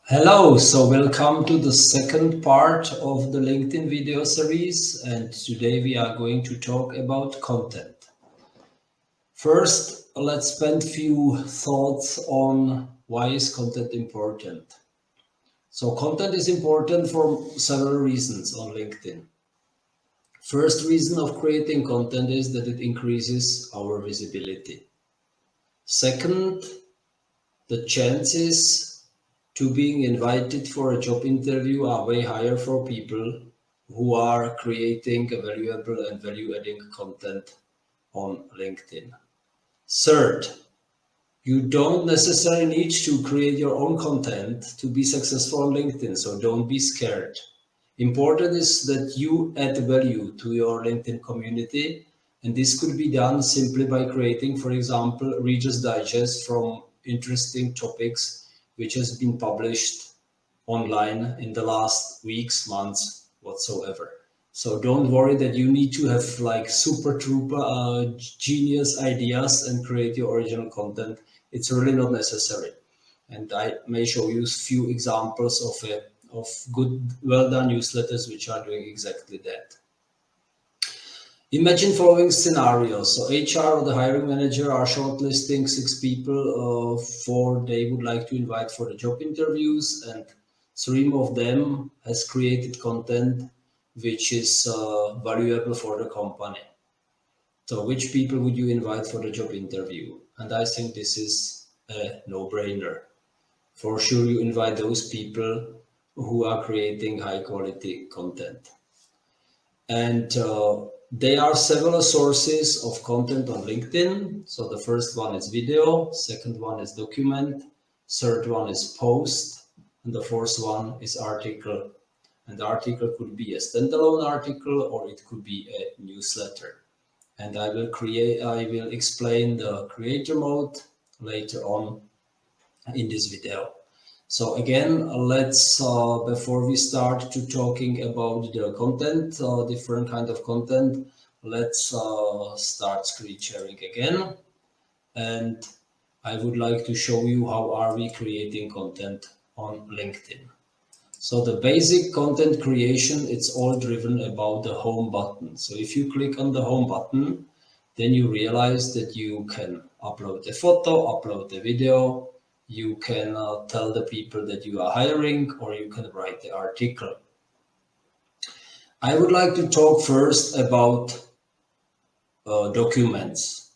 Hello, so welcome to the second part of the LinkedIn video series, and today we are going to talk about content. First, let's spend few thoughts on why is content important. So content is important for several reasons on LinkedIn. First reason of creating content is that it increases our visibility. Second, the chances to being invited for a job interview are way higher for people who are creating a valuable and value-adding content on LinkedIn. Third, you don't necessarily need to create your own content to be successful on LinkedIn, so don't be scared. Important is that you add value to your LinkedIn community, and this could be done simply by creating, for example, Reader's Digest from interesting topics which has been published online in the last weeks, months, whatsoever. So don't worry that you need to have like super trooper genius ideas and create your original content. It's really not necessary. And I may show you a few examples of good, well done newsletters which are doing exactly that. Imagine following scenarios. So HR or the hiring manager are shortlisting 6 people for they would like to invite for the job interviews, and 3 of them has created content which is valuable for the company. So which people would you invite for the job interview? And I think this is a no-brainer. For sure, you invite those people who are creating high quality content. And there are several sources of content on LinkedIn. So the first one is video, second one is document, third one is post, and the fourth one is article. And the article could be a standalone article or it could be a newsletter. And I will explain the creator mode later on in this video. So again, let's before we start to talking about the content, different kind of content, let's start screen sharing again. And I would like to show you how are we creating content on LinkedIn. So the basic content creation, it's all driven about the home button. So if you click on the home button, then you realize that you can upload a photo, upload a video, you can tell the people that you are hiring, or you can write the article. I would like to talk first about documents.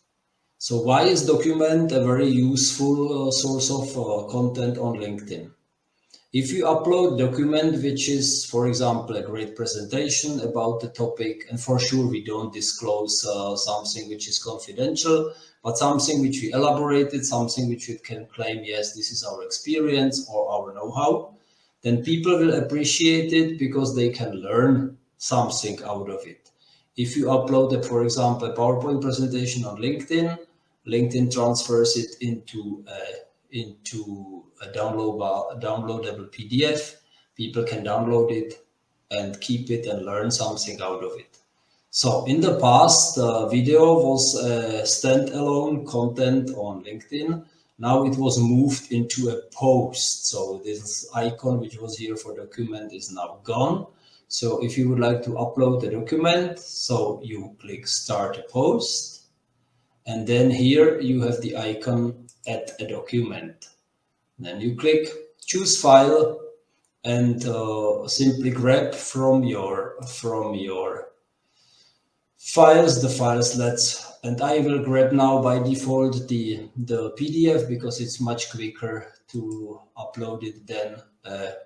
So why is document a very useful source of content on LinkedIn? If you upload document which is, for example, a great presentation about the topic, and for sure we don't disclose something which is confidential, but something which we elaborated, something which we can claim, yes, this is our experience or our know-how, then people will appreciate it because they can learn something out of it. If you upload, for example, a PowerPoint presentation on LinkedIn, LinkedIn transfers it into a downloadable PDF. People can download it and keep it and learn something out of it. So in the past, video was standalone content on LinkedIn. Now it was moved into a post. So this icon which was here for document is now gone. So if you would like to upload a document, so you click start a post, and then here you have the icon add a document. Then you click choose file and simply grab from your files the files. And I will grab now by default the PDF because it's much quicker to upload it than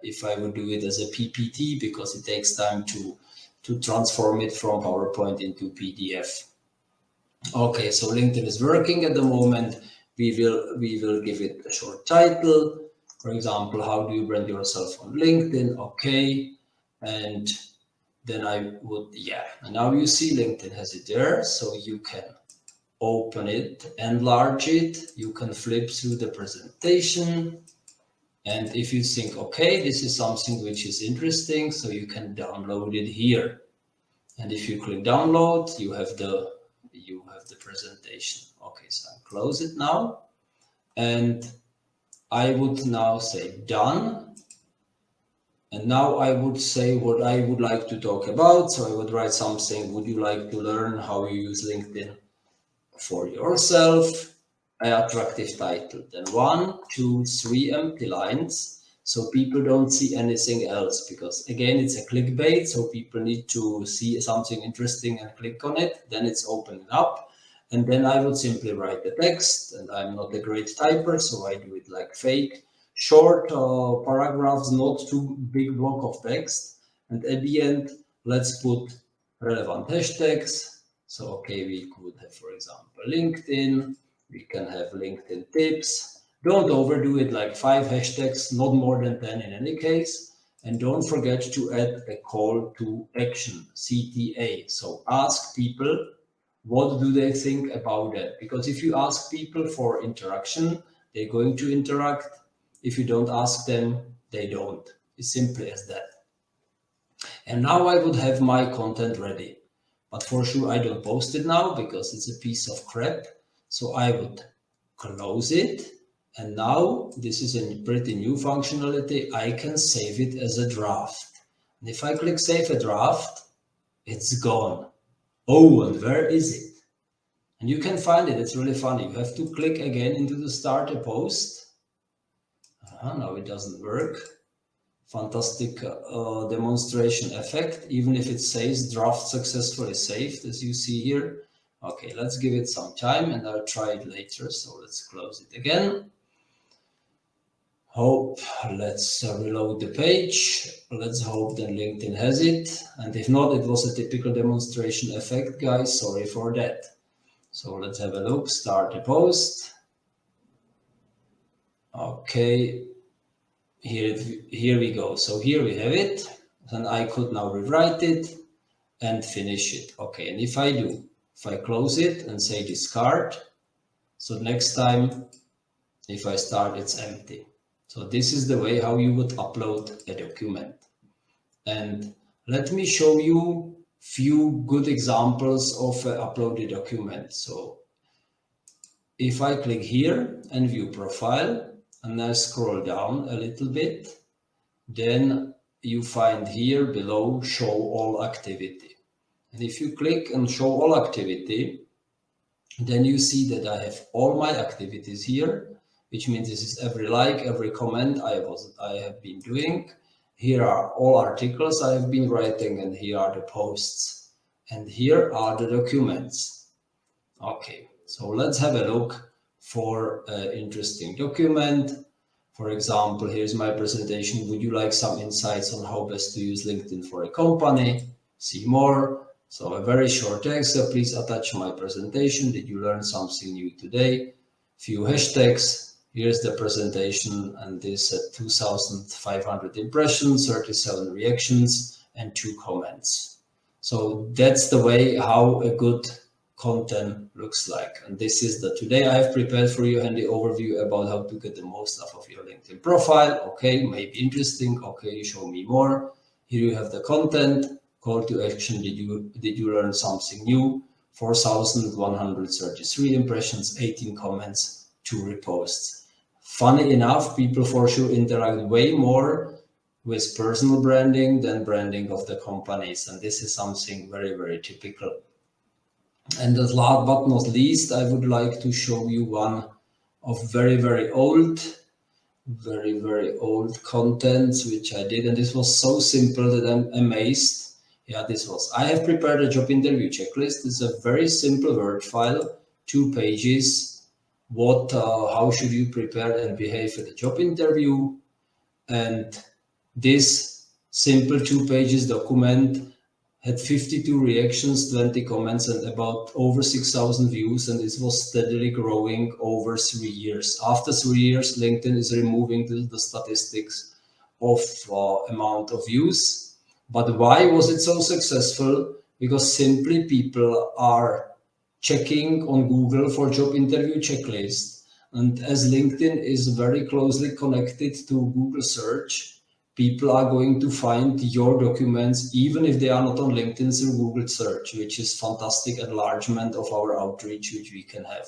if I would do it as a PPT, because it takes time to transform it from PowerPoint into PDF. Okay, so LinkedIn is working at the moment. We will give it a short title. For example, how do you brand yourself on LinkedIn? Okay, and then I would, and now you see LinkedIn has it there, so you can open it, enlarge it, you can flip through the presentation, and if you think, okay, this is something which is interesting, so you can download it here. And if you click download, you have the presentation. Okay, so I close it now, and I would now say done. And now I would say what I would like to talk about. So I would write something, would you like to learn how you use LinkedIn for yourself? An attractive title. Then 1, 2, 3 empty lines. So people don't see anything else, because again, it's a clickbait. So people need to see something interesting and click on it. Then it's opening up. And then I would simply write the text, and I'm not a great typer, so I do it like fake, short paragraphs, not too big block of text. And at the end, let's put relevant hashtags. So, okay, we could have, for example, LinkedIn. We can have LinkedIn tips. Don't overdo it, like 5 hashtags, not more than 10 in any case. And don't forget to add a call to action, CTA. So ask people, what do they think about it? Because if you ask people for interaction, they're going to interact. If you don't ask them, they don't. It's simply as that. And now I would have my content ready. But for sure, I don't post it now because it's a piece of crap. So I would close it. And now this is a pretty new functionality. I can save it as a draft. And if I click save a draft, it's gone. Oh, and where is it? And you can find it. It's really funny. You have to click again into the start a post. Now it doesn't work. Fantastic demonstration effect, even if it says draft successfully saved, as you see here. Okay, let's give it some time and I'll try it later. So let's close it again. Let's reload the page. Let's hope that LinkedIn has it. And if not, it was a typical demonstration effect, guys. Sorry for that. So let's have a look, start a post. Okay, here we go. So here we have it, and I could now rewrite it and finish it. Okay, and if I close it and say discard, so next time, if I start, it's empty. So this is the way how you would upload a document. And let me show you few good examples of an uploaded document. So if I click here and view profile, and I scroll down a little bit, then you find here below show all activity. And if you click on show all activity, then you see that I have all my activities here, which means this is every like, every comment I have been doing. Here are all articles I have been writing, and here are the posts. And here are the documents. Okay, so let's have a look for an interesting document. For example, here's my presentation. Would you like some insights on how best to use LinkedIn for a company? See more. So a very short text. So please attach my presentation. Did you learn something new today? Few hashtags. Here's the presentation, and this at 2,500 impressions, 37 reactions, and 2 comments. So that's the way how a good content looks like. And this is the today I have prepared for you handy overview about how to get the most out of your LinkedIn profile. Okay, maybe interesting. Okay, show me more. Here you have the content, call to action. Did you learn something new? 4,133 impressions, 18 comments, 2 reposts. Funny enough, people for sure interact way more with personal branding than branding of the companies. And this is something very, very typical. And as last but not least, I would like to show you one of very, very old contents, which I did. And this was so simple that I'm amazed. Yeah, this was, I have prepared a job interview checklist. It's a very simple Word file, 2 pages. How should you prepare and behave for the job interview? And this simple 2 pages document had 52 reactions, 20 comments, and about over 6,000 views, and this was steadily growing over 3 years. After 3 years, LinkedIn is removing the statistics of amount of views. But why was it so successful? Because simply people are checking on Google for job interview checklist. And as LinkedIn is very closely connected to Google search, people are going to find your documents, even if they are not on LinkedIn, through Google search, which is fantastic enlargement of our outreach, which we can have.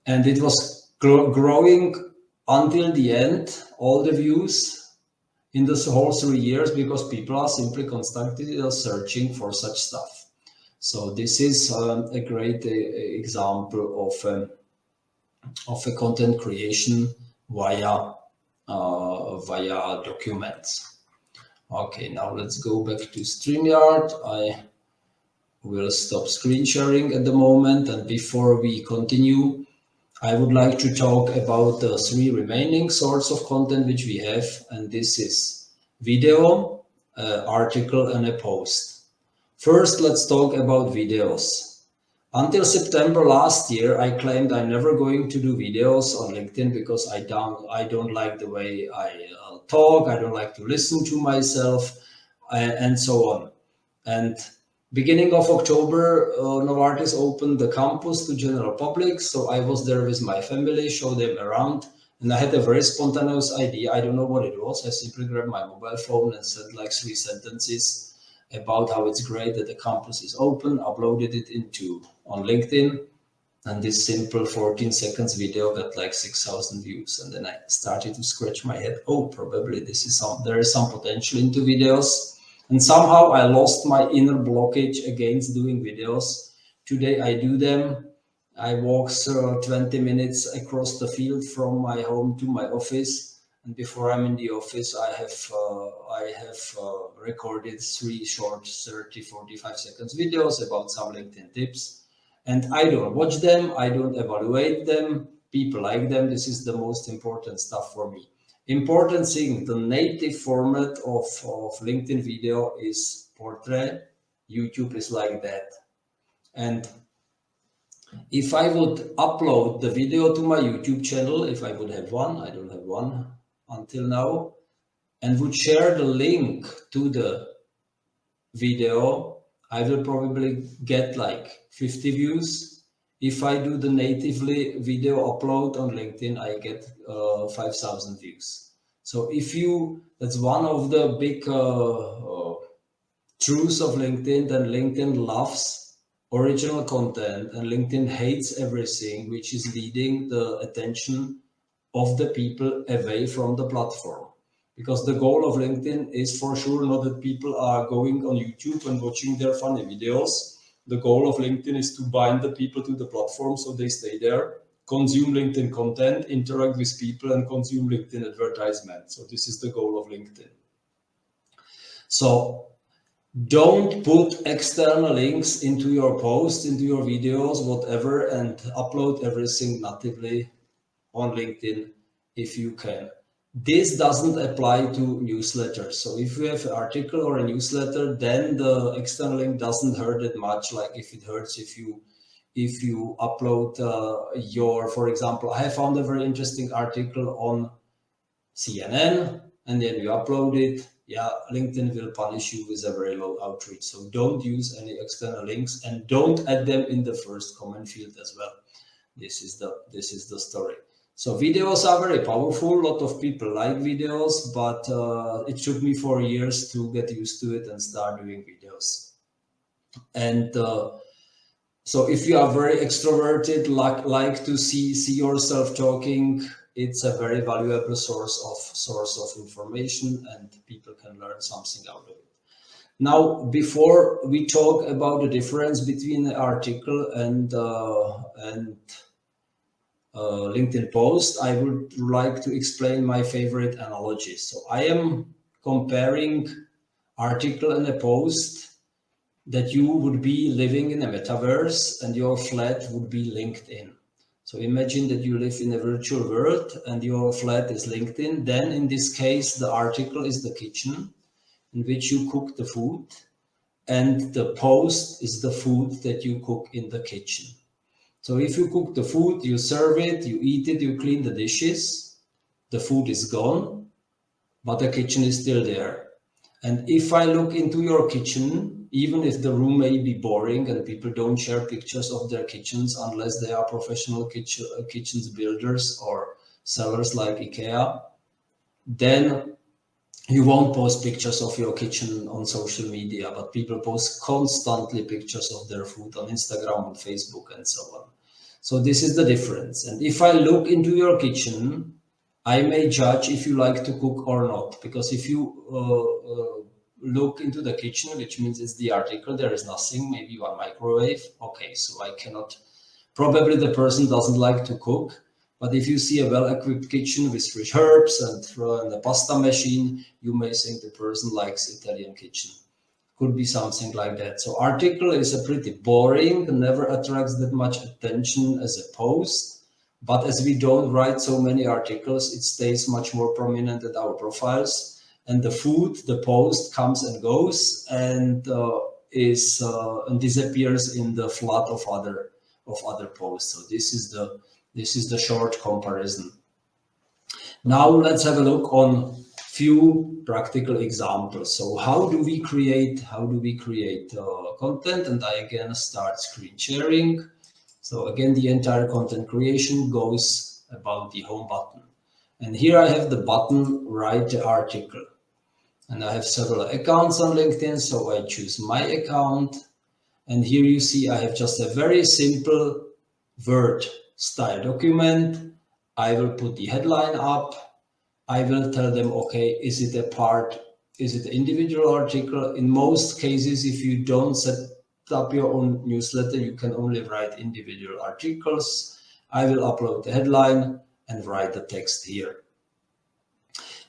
And it was growing until the end, all the views. in this whole 3 years, because people are simply constantly searching for such stuff. So this is a great example of a content creation via documents. Okay, now let's go back to StreamYard. I will stop screen sharing at the moment, and before we continue, I would like to talk about the 3 remaining sorts of content which we have, and this is video, article, and a post. First, let's talk about videos. Until September last year, I claimed I'm never going to do videos on LinkedIn because I don't like the way I talk, I don't like to listen to myself, and so on. And beginning of October, Novartis opened the campus to general public. So I was there with my family, showed them around, and I had a very spontaneous idea. I don't know what it was. I simply grabbed my mobile phone and said like 3 sentences about how it's great that the campus is open, uploaded it on LinkedIn, and this simple 14 seconds video got like 6,000 views. And then I started to scratch my head. Oh, probably there is some potential into videos. And somehow I lost my inner blockage against doing videos. Today I do them. I walk 20 minutes across the field from my home to my office. And before I'm in the office, I have recorded 3 short 30, 45 seconds videos about some LinkedIn tips. And I don't watch them. I don't evaluate them. People like them. This is the most important stuff for me. Important thing, the native format of LinkedIn video is portrait. YouTube is like that. And if I would upload the video to my YouTube channel, if I would have one, I don't have one until now, and would share the link to the video, I will probably get like 50 views. If I do the natively video upload on LinkedIn, I get 5,000 views. So that's one of the big truths of LinkedIn, that LinkedIn loves original content and LinkedIn hates everything which is leading the attention of the people away from the platform. Because the goal of LinkedIn is for sure not that people are going on YouTube and watching their funny videos. The goal of LinkedIn is to bind the people to the platform so they stay there, consume LinkedIn content, interact with people, and consume LinkedIn advertisement. So this is the goal of LinkedIn. So don't put external links into your posts, into your videos, whatever, and upload everything natively on LinkedIn if you can. This doesn't apply to newsletters. So if you have an article or a newsletter, then the external link doesn't hurt that much. Like if it hurts if you upload for example, I found a very interesting article on CNN and then you upload it. Yeah, LinkedIn will punish you with a very low outreach. So don't use any external links and don't add them in the first comment field as well. This is the story. So videos are very powerful. A lot of people like videos, but it took me 4 years to get used to it and start doing videos. And so if you are very extroverted, like to see yourself talking, it's a very valuable source of information, and people can learn something out of it. Now, before we talk about the difference between an article and LinkedIn post, I would like to explain my favorite analogies. So I am comparing article and a post that you would be living in a metaverse and your flat would be LinkedIn. So imagine that you live in a virtual world and your flat is LinkedIn. Then in this case, the article is the kitchen in which you cook the food, and the post is the food that you cook in the kitchen. So if you cook the food, you serve it, you eat it, you clean the dishes, the food is gone, but the kitchen is still there. And if I look into your kitchen, even if the room may be boring and people don't share pictures of their kitchens unless they are professional kitchens builders or sellers like IKEA, then you won't post pictures of your kitchen on social media, but people post constantly pictures of their food on Instagram, on Facebook, and so on. So this is the difference. And if I look into your kitchen, I may judge if you like to cook or not, because if you look into the kitchen, which means it's the article, there is nothing, maybe one microwave. Okay, so I cannot, probably the person doesn't like to cook. But if you see a well-equipped kitchen with fresh herbs and a pasta machine, you may think the person likes Italian kitchen. Could be something like that. So article is a pretty boring, never attracts that much attention as a post. But as we don't write so many articles, it stays much more prominent at our profiles. And the food, the post comes and goes and and disappears in the flood of other posts. So this is the short comparison. Now let's have a look on few practical examples. So how do we create content? And I again start screen sharing. So again, the entire content creation goes about the home button. And here I have the button write the article. And I have several accounts on LinkedIn, so I choose my account. And here you see I have just a very simple Word style document. I will put the headline up. I will tell them, okay, is it an individual article? In most cases, if you don't set up your own newsletter, you can only write individual articles. I will upload the headline and write the text here.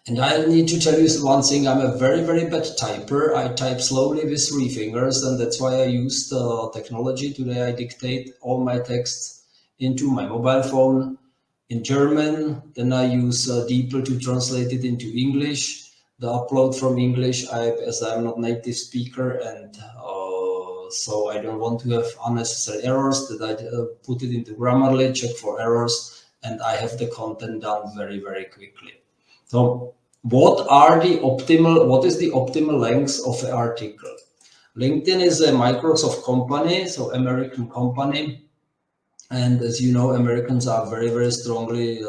And I need to tell you one thing, I'm a very, very bad typer. I type slowly with 3 fingers, and that's why I use the technology. Today I dictate all my texts into my mobile phone in German, then I use DeepL to translate it into English. The upload from English, as I'm not native speaker, and so I don't want to have unnecessary errors, that I put it into Grammarly, check for errors, and I have the content done very, very quickly. So what is the optimal length of an article? LinkedIn is a Microsoft company, so American company. And as you know, Americans are very, very strongly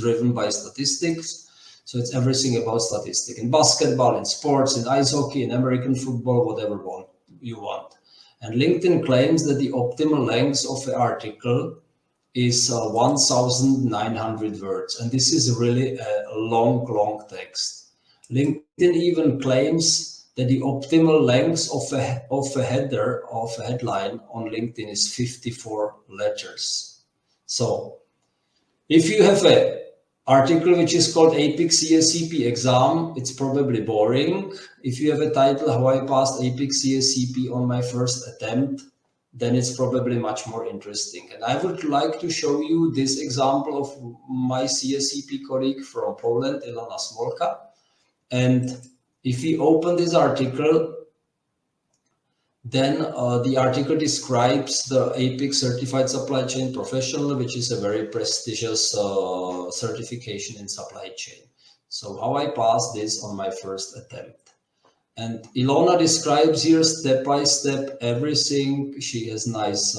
driven by statistics. So it's everything about statistics in basketball, in sports, in ice hockey, in American football, whatever you want. And LinkedIn claims that the optimal length of an article is 1,900 words. And this is really a long, long text. LinkedIn even claims that the optimal length of a header, of a headline on LinkedIn is 54 letters. So if you have an article which is called APIC CSCP exam, it's probably boring. If you have a title, how I passed APIC CSCP on my first attempt, then it's probably much more interesting. And I would like to show you this example of my CSCP colleague from Poland, Ilona Smolka. And if we open this article, then the article describes the APIC Certified Supply Chain Professional, which is a very prestigious certification in supply chain. So how I passed this on my first attempt. And Ilona describes here step by step everything. She has nice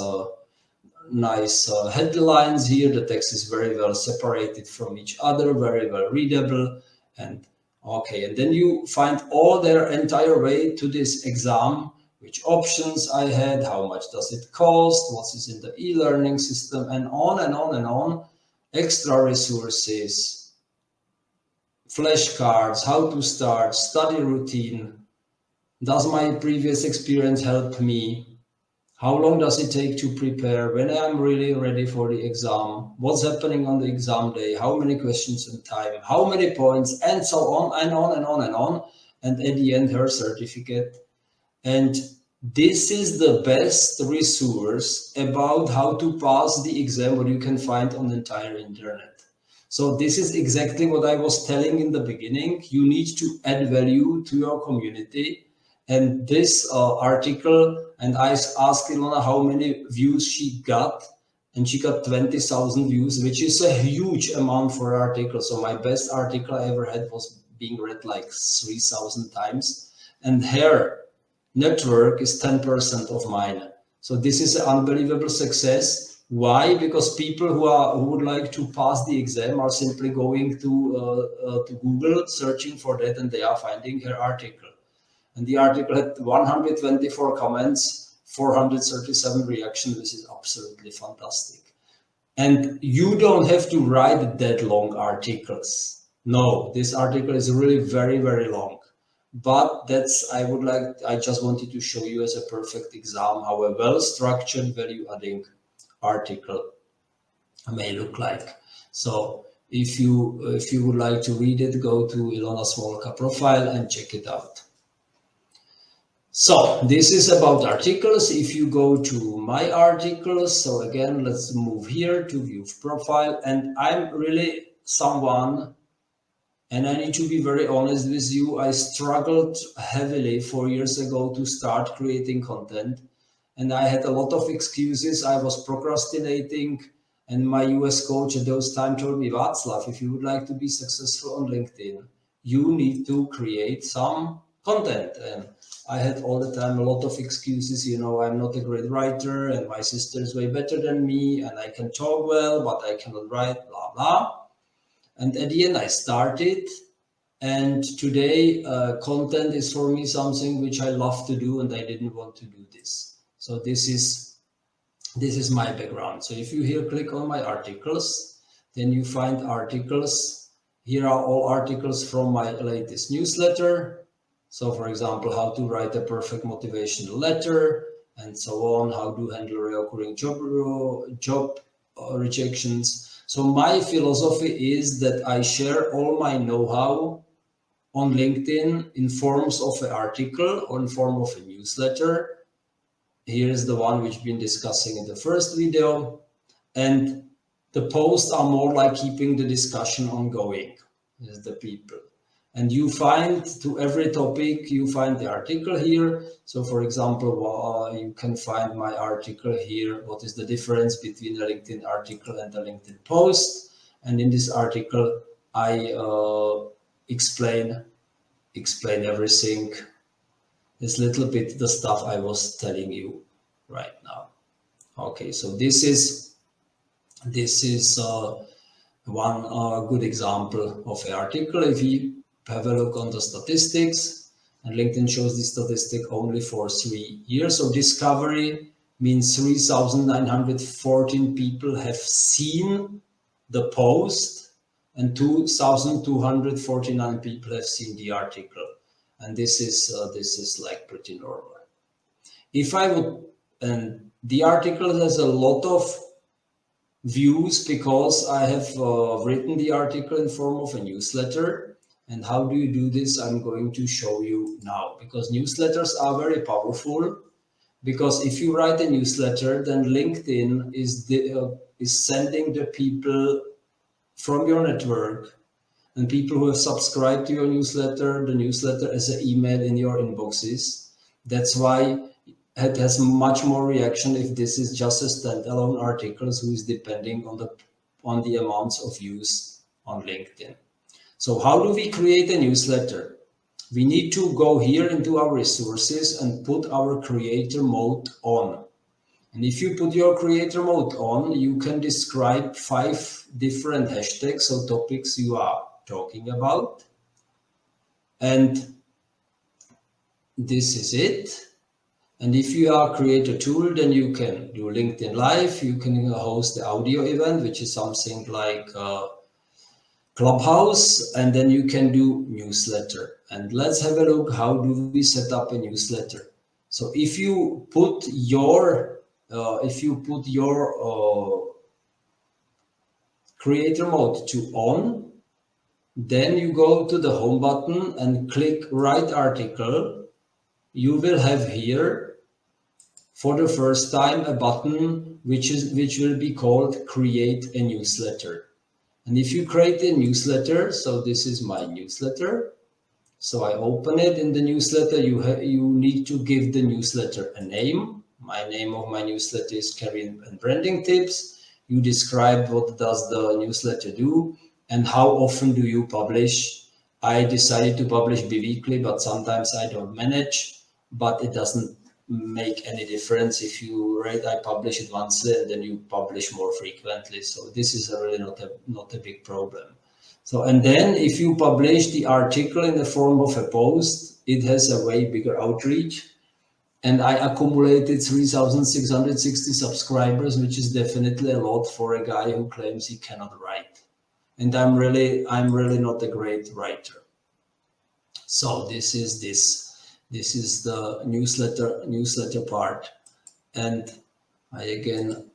headlines here. The text is very well separated from each other, very well readable. And okay, and then you find all their entire way to this exam, which options I had, how much does it cost, what is in the e-learning system, and on and on and on. Extra resources, flashcards, how to start, study routine. Does my previous experience help me? How long does it take to prepare? When I'm really ready for the exam? What's happening on the exam day? How many questions in time? How many points? And so on and on and on and on. And at the end, her certificate. And this is the best resource about how to pass the exam, what you can find on the entire internet. So this is exactly what I was telling in the beginning. You need to add value to your community. And this article, and I asked Ilona how many views she got, and she got 20,000 views, which is a huge amount for an article. So my best article I ever had was being read like 3,000 times, and her network is 10% of mine. So this is an unbelievable success. Why? Because people who would like to pass the exam are simply going to Google, searching for that, and they are finding her article. And the article had 124 comments, 437 reactions, which is absolutely fantastic. And you don't have to write that long articles. No, this article is really very, very long. But I just wanted to show you as a perfect example how a well-structured value-adding article may look like. So if you would like to read it, go to Ilona Smolka profile and check it out. So this is about articles. If you go to my articles, so again, let's move here to view profile. And I'm really someone, and I need to be very honest with you, I struggled heavily 4 years ago to start creating content. And I had a lot of excuses. I was procrastinating. And my US coach at those time told me, Václav, if you would like to be successful on LinkedIn, you need to create some content. And I had all the time a lot of excuses. I'm not a great writer, and my sister is way better than me, and I can talk well, but I cannot write, blah, blah. And at the end, I started. And today, content is for me something which I love to do, and I didn't want to do this. So this is my background. So if you here click on my articles, then you find articles. Here are all articles from my latest newsletter. So for example, how to write a perfect motivational letter, and so on, how to handle recurring job rejections. So my philosophy is that I share all my know-how on LinkedIn in forms of an article or in form of a newsletter. Here's the one which we've been discussing in the first video. And the posts are more like keeping the discussion ongoing with the people. And you find to every topic, you find the article here. So for example, you can find my article here. What is the difference between a LinkedIn article and a LinkedIn post? And in this article, I explain everything. It's a little bit the stuff I was telling you right now. Okay, so this is one good example of an article. If you have a look on the statistics, and LinkedIn shows the statistic only for 3 years. So discovery means 3,914 people have seen the post, and 2,249 people have seen the article. And this is like pretty normal. If I would, and the article has a lot of views because I have written the article in form of a newsletter. And how do you do this? I'm going to show you now, because newsletters are very powerful. Because if you write a newsletter, then LinkedIn is sending the people from your network and people who have subscribed to your newsletter, the newsletter as an email in your inboxes. That's why it has much more reaction if this is just a standalone article who is depending on the amounts of views on LinkedIn. So how do we create a newsletter? We need to go here into our resources and put our creator mode on. And if you put your creator mode on, you can describe 5 different hashtags or topics you are talking about. And this is it. And if you are creator tool, then you can do LinkedIn Live. You can host the audio event, which is something like Clubhouse, and then you can do newsletter. And let's have a look, how do we set up a newsletter? So if you put your creator mode to on, then you go to the home button and click write article. You will have here for the first time a button which will be called create a newsletter. And if you create a newsletter, so this is my newsletter. So I open it. In the newsletter, you need to give the newsletter a name. My name of my newsletter is Career and Branding Tips. You describe what does the newsletter do and how often do you publish. I decided to publish bi-weekly, but sometimes I don't manage, but it doesn't make any difference. If you rate, I publish it once and then you publish more frequently. So this is really not a big problem. So, and then if you publish the article in the form of a post, it has a way bigger outreach. and I accumulated 3,660 subscribers, which is definitely a lot for a guy who claims he cannot write. And I'm really not a great writer. So this is the newsletter part. And I again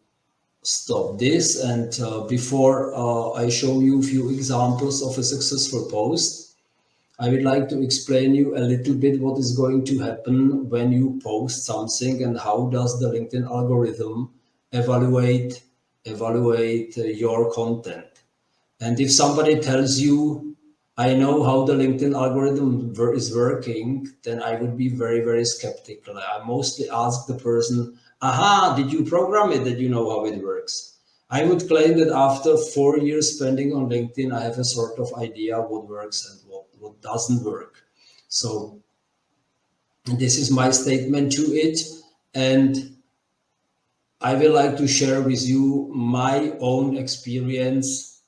stop this, and before I show you a few examples of a successful post, I would like to explain you a little bit what is going to happen when you post something and how does the LinkedIn algorithm evaluate your content. And if somebody tells you, I know how the LinkedIn algorithm is working, then I would be very, very skeptical. I mostly ask the person, aha, did you program it that you know how it works? I would claim that after 4 years spending on LinkedIn, I have a sort of idea what works and what doesn't work. So this is my statement to it. And I would like to share with you my own experience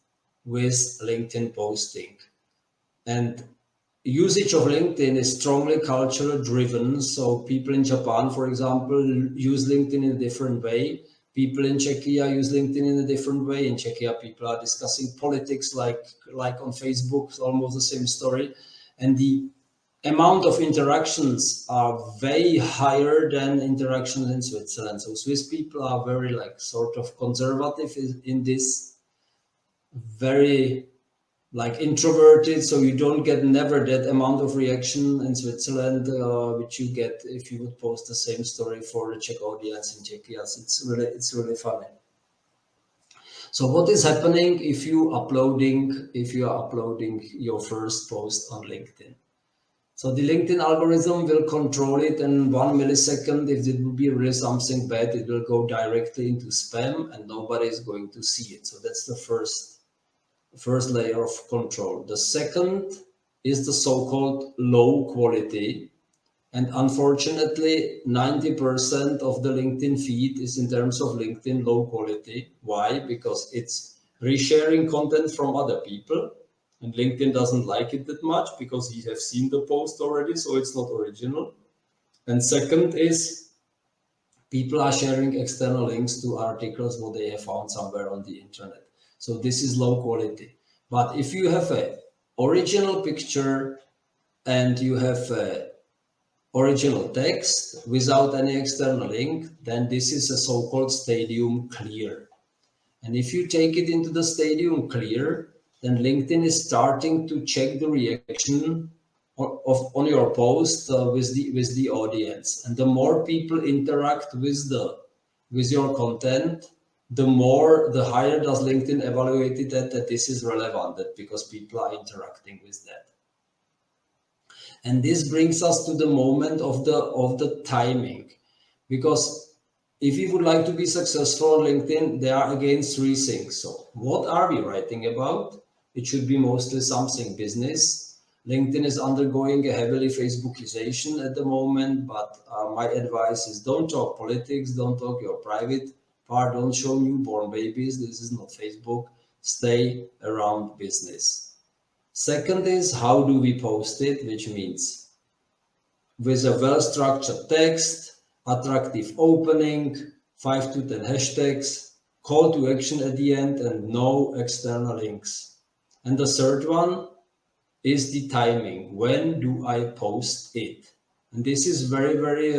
with LinkedIn posting. And usage of LinkedIn is strongly cultural driven. So people in Japan, for example, use LinkedIn in a different way. People in Czechia use LinkedIn in a different way. In Czechia, people are discussing politics like on Facebook, almost the same story. And the amount of interactions are way higher than interactions in Switzerland. So Swiss people are very sort of conservative in this, very introverted, so you don't get never that amount of reaction in Switzerland, which you get if you would post the same story for the Czech audience in Czechia. It's really funny. So what is happening if you are uploading your first post on LinkedIn? So the LinkedIn algorithm will control it, and 1 millisecond, if it will be really something bad, it will go directly into spam and nobody is going to see it. So that's the first layer of control. The second is the so-called low quality. And unfortunately, 90% of the LinkedIn feed is in terms of LinkedIn low quality. Why? Because it's resharing content from other people. And LinkedIn doesn't like it that much because he has seen the post already, so it's not original. And second is people are sharing external links to articles what they have found somewhere on the internet. So this is low quality. But if you have a original picture and you have a original text without any external link, then this is a so-called stadium clear. And if you take it into the stadium clear, then LinkedIn is starting to check the reaction on your post with the audience. And the more people interact with your content, the higher does LinkedIn evaluate it that this is relevant, that because people are interacting with that. And this brings us to the moment of the timing, because if you would like to be successful on LinkedIn, there are again 3 things. So what are we writing about? It should be mostly something business. LinkedIn is undergoing a heavily Facebookization at the moment, but my advice is don't talk politics, don't talk your private part, don't show newborn babies. This is not Facebook. Stay around business. Second is how do we post it, which means with a well-structured text, attractive opening, 5 to 10 hashtags, call to action at the end, and no external links. And the third one is the timing. When do I post it? And this is very, very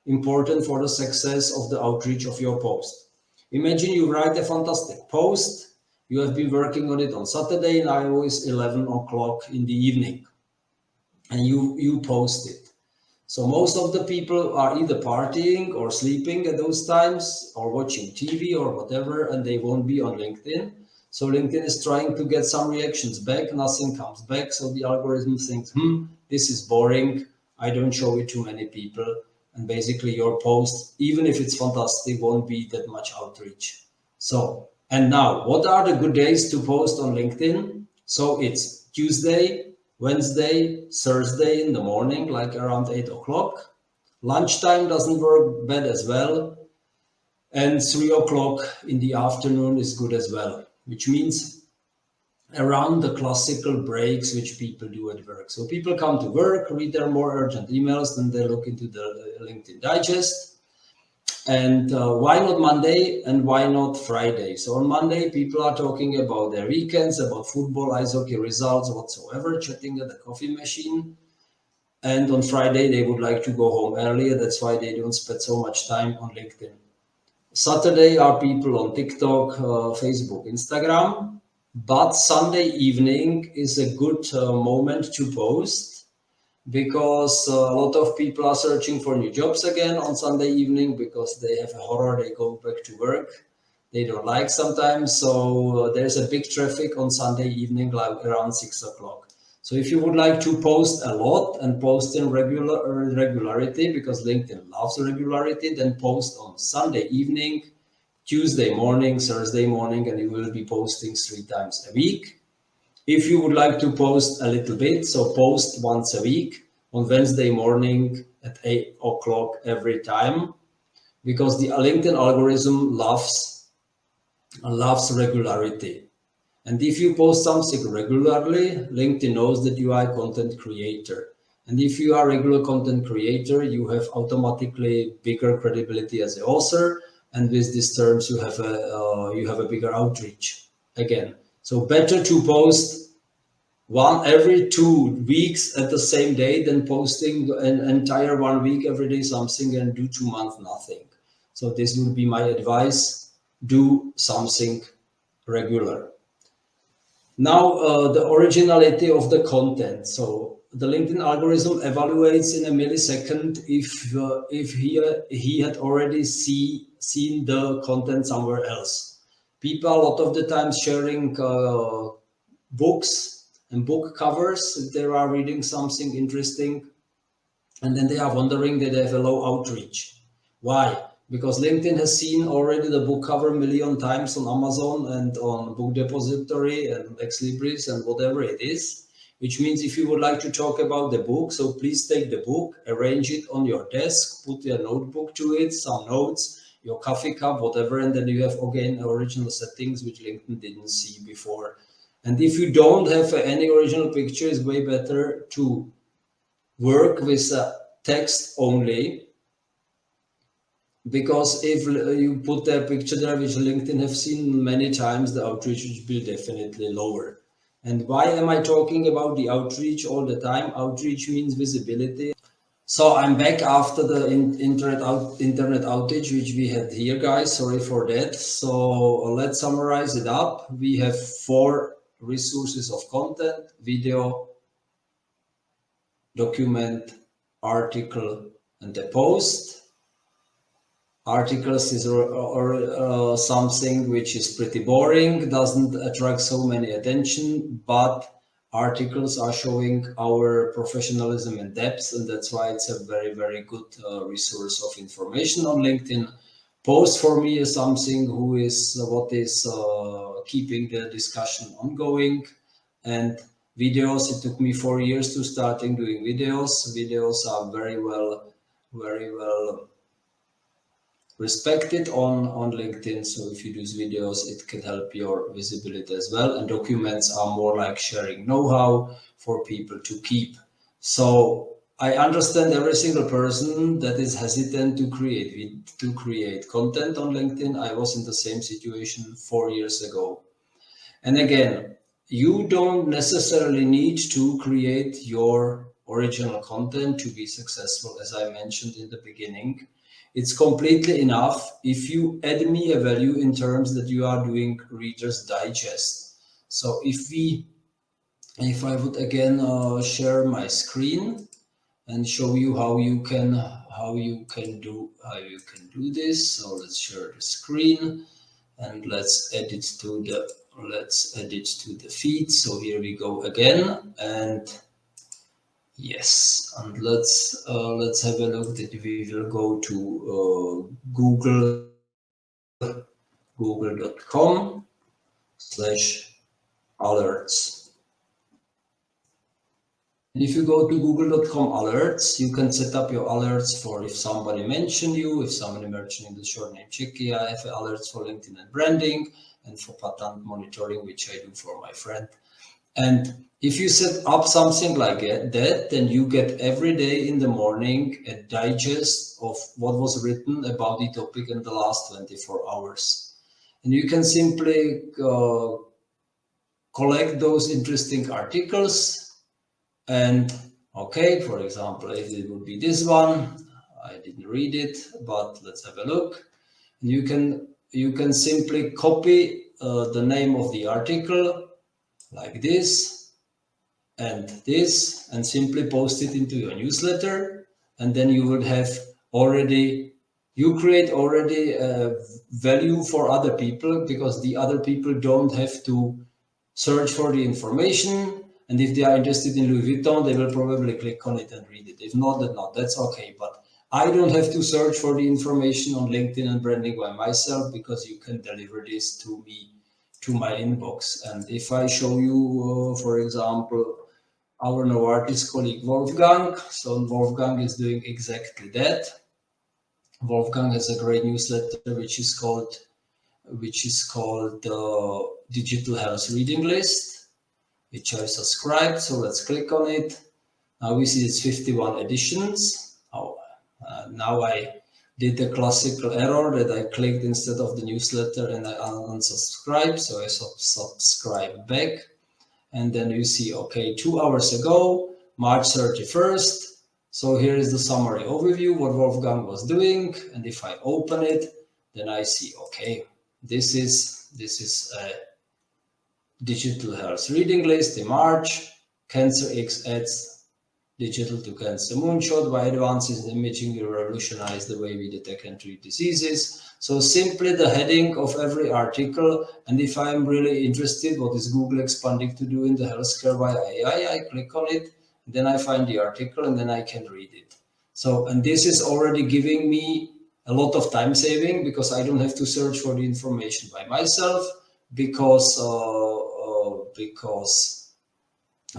important for the success of the outreach of your post. Imagine you write a fantastic post. You have been working on it on Saturday, and now it's 11 o'clock in the evening, and you post it. So most of the people are either partying or sleeping at those times or watching TV or whatever, and they won't be on LinkedIn. So LinkedIn is trying to get some reactions back. Nothing comes back. So the algorithm thinks, this is boring. I don't show it to many people. And basically your post, even if it's fantastic, won't be that much outreach. So, and now, what are the good days to post on LinkedIn? So it's Tuesday, Wednesday, Thursday in the morning, like around 8 o'clock. Lunchtime doesn't work bad as well. And 3 o'clock in the afternoon is good as well, which means around the classical breaks which people do at work. So people come to work, read their more urgent emails, then they look into the LinkedIn Digest. And why not Monday and why not Friday? So on Monday, people are talking about their weekends, about football, ice hockey results, whatsoever, chatting at the coffee machine. And on Friday, they would like to go home earlier. That's why they don't spend so much time on LinkedIn. Saturday are people on TikTok, Facebook, Instagram. But Sunday evening is a good moment to post, because a lot of people are searching for new jobs again on Sunday evening, because they have a horror, they go back to work, they don't like sometimes. So there's a big traffic on Sunday evening, like around 6 o'clock. So if you would like to post a lot and post in regularity, because LinkedIn loves regularity, then post on Sunday evening, Tuesday morning, Thursday morning, and you will be posting 3 times a week. If you would like to post a little bit, so post once a week on Wednesday morning at 8 o'clock every time, because the LinkedIn algorithm loves regularity. And if you post something regularly, LinkedIn knows that you are a content creator. And if you are a regular content creator, you have automatically bigger credibility as an author. And with these terms, you have a bigger outreach again. So better to post one every 2 weeks at the same day than posting an entire 1 week every day something and do 2 months nothing. So this would be my advice: do something regular. Now, the originality of the content. So the LinkedIn algorithm evaluates in a millisecond if he had already seen the content somewhere else. People a lot of the time sharing books and book covers if they are reading something interesting, and then they are wondering that they have a low outreach. Why? Because LinkedIn has seen already the book cover a million times on Amazon and on Book Depository and Ex Libris and whatever it is, which means if you would like to talk about the book, so please take the book, arrange it on your desk, put your notebook to it, some notes, your coffee cup, whatever, and then you have again original settings which LinkedIn didn't see before. And if you don't have any original picture, it's way better to work with text only, because if you put a picture there, which LinkedIn have seen many times, the outreach will be definitely lower. And why am I talking about the outreach all the time? Outreach means visibility. So I'm back after the internet outage, which we had here, guys. Sorry for that. So let's summarize it up. We have 4 resources of content: video, document, article, and a post. Articles is something which is pretty boring, doesn't attract so many attention, but articles are showing our professionalism and depth, and that's why it's a very, very good resource of information on LinkedIn. Post for me is something what is keeping the discussion ongoing. And videos, it took me 4 years to starting doing videos. Videos are very well respected on LinkedIn. So if you do videos, it can help your visibility as well. And documents are more like sharing know-how for people to keep. So I understand every single person that is hesitant to create content on LinkedIn. I was in the same situation 4 years ago. And again, you don't necessarily need to create your original content to be successful, as I mentioned in the beginning. It's completely enough if you add me a value in terms that you are doing Reader's Digest. So if I would again share my screen and show you how you can do this. So let's share the screen and let's add it to the feed. So here we go again, and yes, and let's have a look that we will go to google.com/alerts. And if you go to google.com alerts, you can set up your alerts for if somebody mentioned you, if somebody mentioned the short name Chicky. I have alerts for LinkedIn and branding and for patent monitoring, which I do for my friend. And If you set up something like that, then you get every day in the morning a digest of what was written about the topic in the last 24 hours. And you can simply collect those interesting articles and, okay, for example, if it would be this one, I didn't read it, but let's have a look. And you can simply copy the name of the article like this and simply post it into your newsletter, and then you would have already, you create already value for other people, because the other people don't have to search for the information, and if they are interested in Louis Vuitton, they will probably click on it and read it. If not, then not, that's okay. But I don't have to search for the information on LinkedIn and branding by myself, because you can deliver this to me, to my inbox. And if I show you, for example, our Novartis colleague Wolfgang. So Wolfgang is doing exactly that. Wolfgang has a great newsletter which is called Digital Health Reading List, which I subscribed. So let's click on it. Now we see it's 51 editions. Now I did the classical error that I clicked instead of the newsletter and I unsubscribed. So I subscribe back. And then you see, okay, 2 hours ago, March 31st. So here is the summary overview, what Wolfgang was doing. And if I open it, then I see, okay, this is a digital health reading list in March. Cancer X adds digital to cancer moonshot. By advances in imaging, will revolutionize the way we detect and treat diseases. So simply the heading of every article, and if I'm really interested, what is Google expanding to do in the healthcare via AI, I click on it, then I find the article, and then I can read it. So, and this is already giving me a lot of time saving, because I don't have to search for the information by myself, because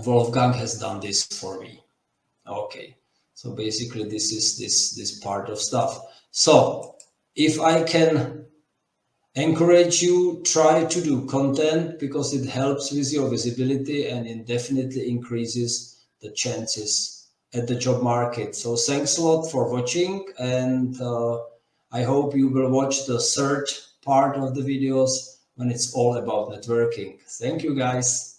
Wolfgang has done this for me. Okay, so basically this is this part of stuff. So if I can encourage you, try to do content, because it helps with your visibility and it definitely increases the chances at the job market. So thanks a lot for watching, and I hope you will watch the third part of the videos when it's all about networking. Thank you, guys.